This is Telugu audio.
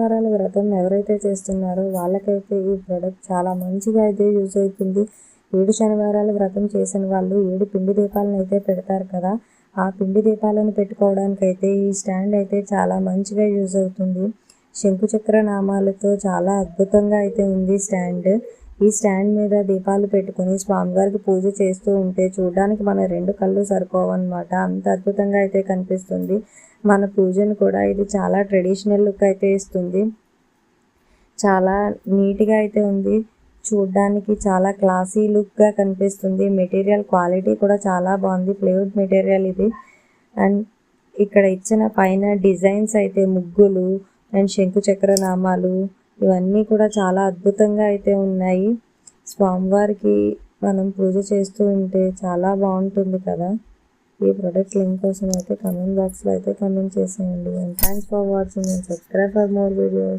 శనివారాల వ్రతం ఎవరైతే చేస్తున్నారో వాళ్ళకైతే ఈ ప్రోడక్ట్ చాలా మంచిగా అయితే యూజ్ అవుతుంది. 7 శనివారాల వ్రతం చేసిన వాళ్ళు 7 పిండి దీపాలను అయితే పెడతారు కదా, ఆ పిండి దీపాలను పెట్టుకోవడానికైతే ఈ స్టాండ్ అయితే చాలా మంచిగా యూజ్ అవుతుంది. శంకుచక్ర నామాలతో చాలా అద్భుతంగా అయితే ఉంది స్టాండ్. ఈ స్టాండ్ మీద దీపాలు పెట్టుకుని స్వామివారికి పూజ చేస్తూ ఉంటే చూడడానికి మన 2 కళ్ళు సరిపోవన్నమాట, అంత అద్భుతంగా అయితే కనిపిస్తుంది. మన పూజను కూడా ఇది చాలా ట్రెడిషనల్ లుక్ అయితే ఇస్తుంది. చాలా నీట్గా అయితే ఉంది, చూడ్డానికి చాలా క్లాసీ లుక్గా కనిపిస్తుంది. మెటీరియల్ క్వాలిటీ కూడా చాలా బాగుంది, ప్లైవుడ్ మెటీరియల్ ఇది. అండ్ ఇక్కడ ఇచ్చిన పైన డిజైన్స్ అయితే ముగ్గులు అండ్ శంకుచక్ర నామాలు ఇవన్నీ కూడా చాలా అద్భుతంగా అయితే ఉన్నాయి. స్వామివారికి మనం పూజ చేస్తూ ఉంటే చాలా బాగుంటుంది కదా. ఈ ప్రోడక్ట్ లింక్ కోసం అయితే కామెంట్ బాక్స్లో అయితే కామెంట్ చేసేయండి. And thanks for watching and subscribe for more videos.